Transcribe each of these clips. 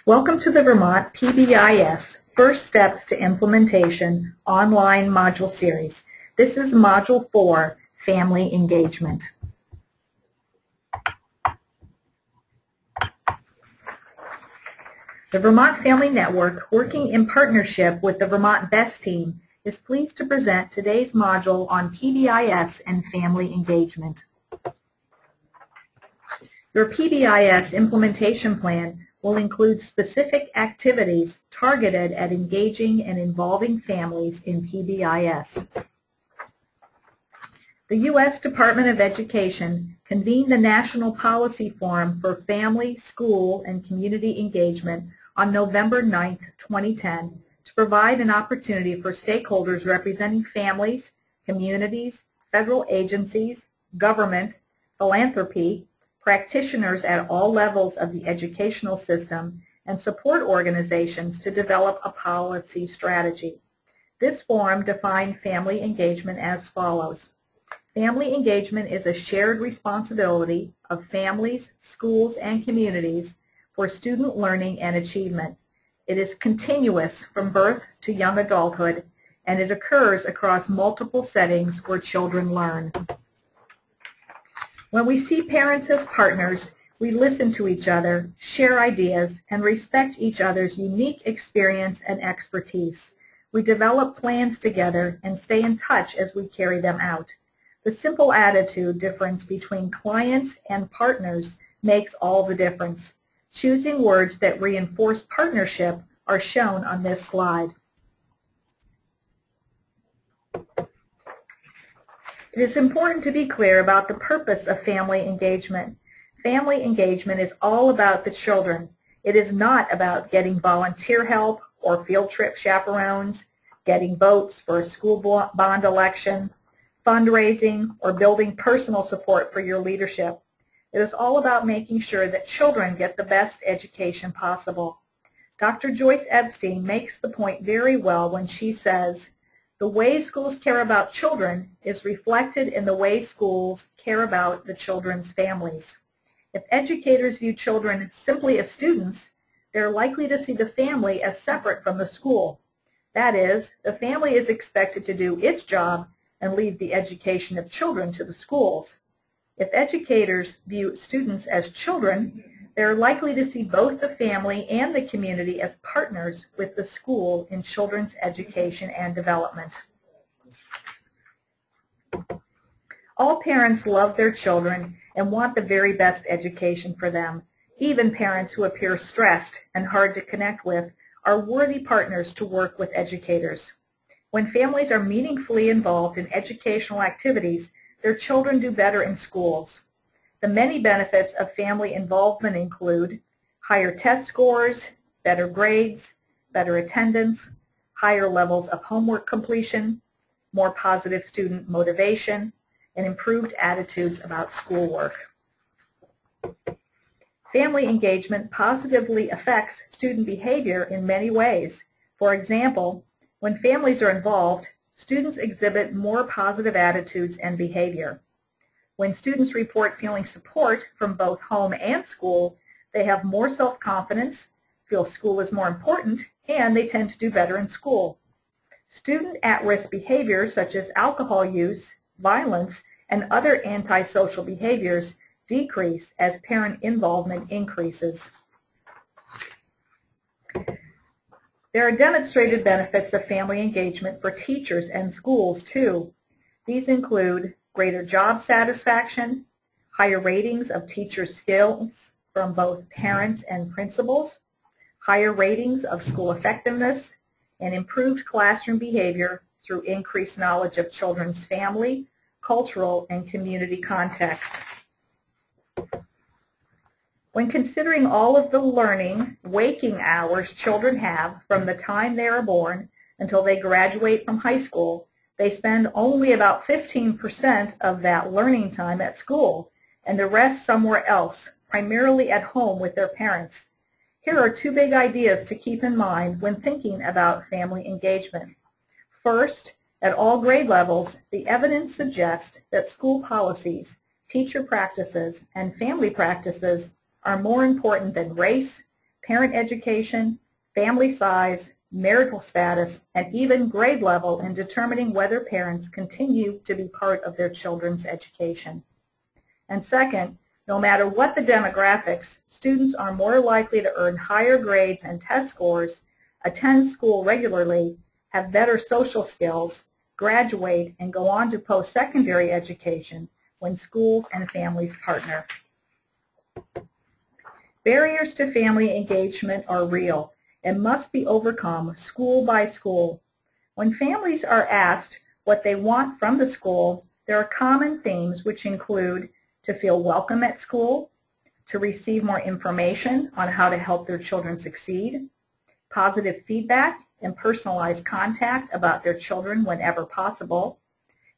Welcome to the Vermont PBIS First Steps to Implementation online module series. This is Module 4, Family Engagement. The Vermont Family Network, working in partnership with the Vermont VTPBiS team, is pleased to present today's module on PBIS and family engagement. Your PBIS implementation plan will include specific activities targeted at engaging and involving families in PBIS. The U.S. Department of Education convened the National Policy Forum for Family, School, and Community Engagement on November 9, 2010, to provide an opportunity for stakeholders representing families, communities, federal agencies, government, philanthropy, practitioners at all levels of the educational system, and support organizations to develop a policy strategy. This forum defined family engagement as follows. Family engagement is a shared responsibility of families, schools, and communities for student learning and achievement. It is continuous from birth to young adulthood, and it occurs across multiple settings where children learn. When we see parents as partners, we listen to each other, share ideas, and respect each other's unique experience and expertise. We develop plans together and stay in touch as we carry them out. The simple attitude difference between clients and partners makes all the difference. Choosing words that reinforce partnership are shown on this slide. It is important to be clear about the purpose of family engagement. Family engagement is all about the children. It is not about getting volunteer help or field trip chaperones, getting votes for a school bond election, fundraising, or building personal support for your leadership. It is all about making sure that children get the best education possible. Dr. Joyce Epstein makes the point very well when she says, "The way schools care about children is reflected in the way schools care about the children's families." If educators view children simply as students, they're likely to see the family as separate from the school. That is, the family is expected to do its job and leave the education of children to the schools. If educators view students as children, they're likely to see both the family and the community as partners with the school in children's education and development. All parents love their children and want the very best education for them. Even parents who appear stressed and hard to connect with are worthy partners to work with educators. When families are meaningfully involved in educational activities, their children do better in schools. The many benefits of family involvement include higher test scores, better grades, better attendance, higher levels of homework completion, more positive student motivation, and improved attitudes about schoolwork. Family engagement positively affects student behavior in many ways. For example, when families are involved, students exhibit more positive attitudes and behavior. When students report feeling support from both home and school, they have more self-confidence, feel school is more important, and they tend to do better in school. Student at-risk behaviors such as alcohol use, violence, and other antisocial behaviors decrease as parent involvement increases. There are demonstrated benefits of family engagement for teachers and schools too. These include greater job satisfaction, higher ratings of teacher skills from both parents and principals, higher ratings of school effectiveness, and improved classroom behavior through increased knowledge of children's family, cultural, and community context. When considering all of the learning, waking hours children have from the time they are born until they graduate from high school, they spend only about 15% of that learning time at school and the rest somewhere else, primarily at home with their parents. Here are two big ideas to keep in mind when thinking about family engagement. First, at all grade levels, the evidence suggests that school policies, teacher practices, and family practices are more important than race, parent education, family size, marital status, and even grade level in determining whether parents continue to be part of their children's education. And second, no matter what the demographics, students are more likely to earn higher grades and test scores, attend school regularly, have better social skills, graduate, and go on to post-secondary education when schools and families partner. Barriers to family engagement are real and must be overcome school by school. When families are asked what they want from the school, there are common themes which include to feel welcome at school, to receive more information on how to help their children succeed, positive feedback and personalized contact about their children whenever possible,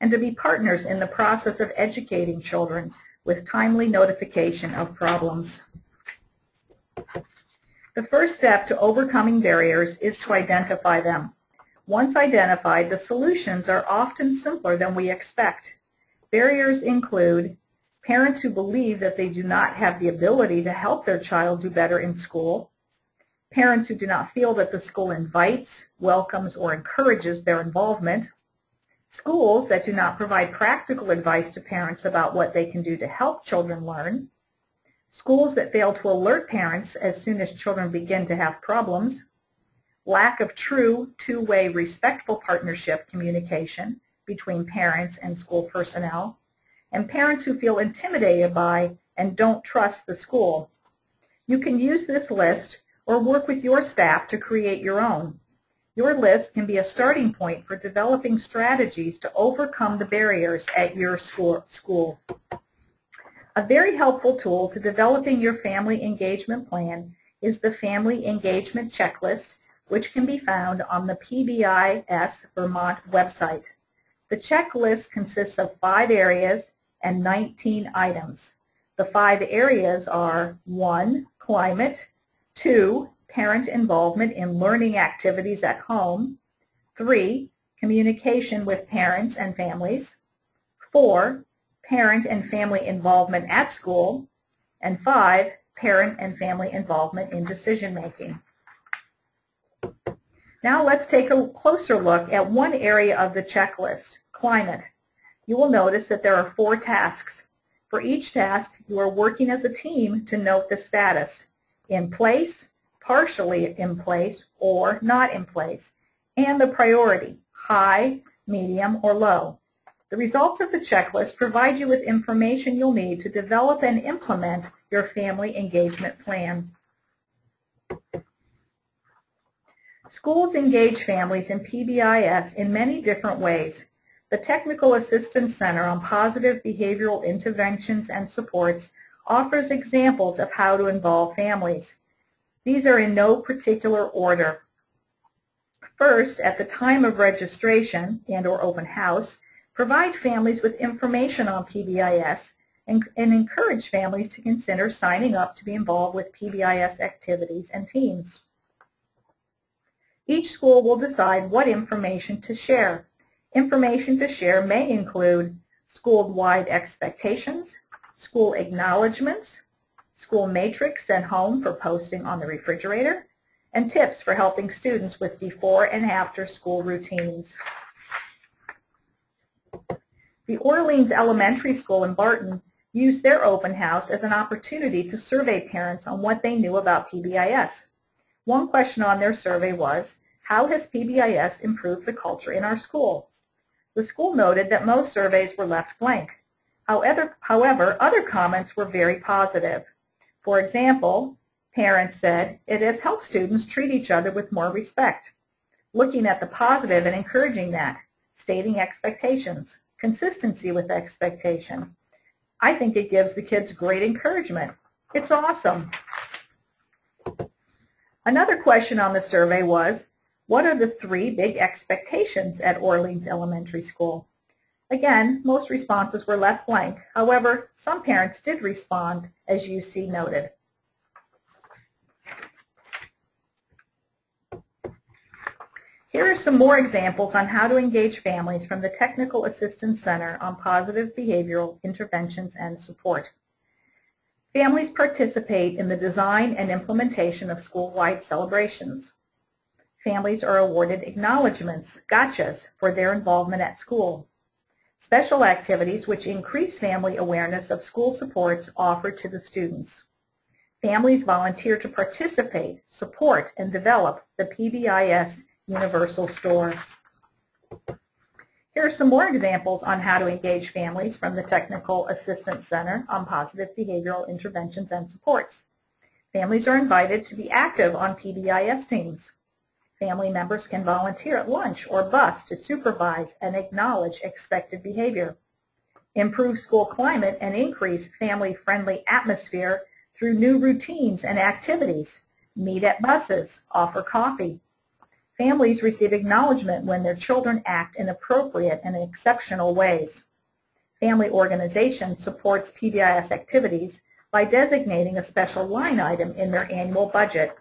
and to be partners in the process of educating children with timely notification of problems. The first step to overcoming barriers is to identify them. Once identified, the solutions are often simpler than we expect. Barriers include parents who believe that they do not have the ability to help their child do better in school, parents who do not feel that the school invites, welcomes, or encourages their involvement, schools that do not provide practical advice to parents about what they can do to help children learn, schools that fail to alert parents as soon as children begin to have problems, lack of true two-way respectful partnership communication between parents and school personnel, and parents who feel intimidated by and don't trust the school. You can use this list or work with your staff to create your own. Your list can be a starting point for developing strategies to overcome the barriers at your school. A very helpful tool to developing your family engagement plan is the Family Engagement Checklist, which can be found on the PBIS Vermont website. The checklist consists of 5 areas and 19 items. The 5 areas are 1. Climate, 2. Parent involvement in learning activities at home, 3. Communication with parents and families, 4. Parent and family involvement at school, and 5. Parent and family involvement in decision making. Now let's take a closer look at one area of the checklist, climate. You will notice that there are 4 tasks. For each task, you are working as a team to note the status, in place, partially in place, or not in place, and the priority, high, medium, or low. The results of the checklist provide you with information you'll need to develop and implement your family engagement plan. Schools engage families in PBIS in many different ways. The Technical Assistance Center on Positive Behavioral Interventions and Supports offers examples of how to involve families. These are in no particular order. First, at the time of registration and/or open house, provide families with information on PBIS and encourage families to consider signing up to be involved with PBIS activities and teams. Each school will decide what information to share. Information to share may include school-wide expectations, school acknowledgments, school matrix sent home for posting on the refrigerator, and tips for helping students with before and after school routines. The Orleans Elementary School in Barton used their open house as an opportunity to survey parents on what they knew about PBIS. One question on their survey was, how has PBIS improved the culture in our school? The school noted that most surveys were left blank. However, other comments were very positive. For example, parents said, it has helped students treat each other with more respect. Looking at the positive and encouraging that, stating expectations, consistency with expectation. I think it gives the kids great encouragement. It's awesome. Another question on the survey was, what are the 3 big expectations at Orleans Elementary School? Again, most responses were left blank. However, some parents did respond, as UC noted. Here are some more examples on how to engage families from the Technical Assistance Center on Positive Behavioral Interventions and Support. Families participate in the design and implementation of school-wide celebrations. Families are awarded acknowledgments, gotchas, for their involvement at school. Special activities which increase family awareness of school supports offered to the students. Families volunteer to participate, support, and develop the PBIS Universal Store. Here are some more examples on how to engage families from the Technical Assistance Center on Positive Behavioral Interventions and Supports. Families are invited to be active on PBIS teams. Family members can volunteer at lunch or bus to supervise and acknowledge expected behavior. Improve school climate and increase family-friendly atmosphere through new routines and activities. Meet at buses, offer coffee. Families receive acknowledgement when their children act in appropriate and exceptional ways. Family organization supports PBIS activities by designating a special line item in their annual budget.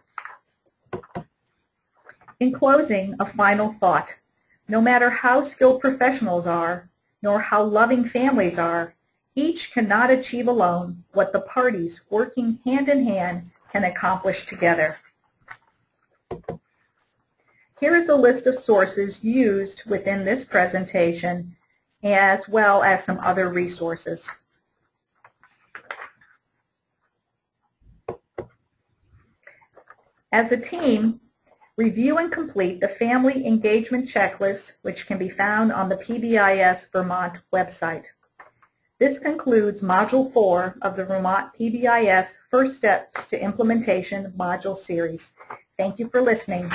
In closing, a final thought. No matter how skilled professionals are, nor how loving families are, each cannot achieve alone what the parties working hand in hand can accomplish together. Here is a list of sources used within this presentation, as well as some other resources. As a team, review and complete the Family Engagement Checklist, which can be found on the PBIS Vermont website. This concludes Module 4 of the Vermont PBIS First Steps to Implementation module series. Thank you for listening.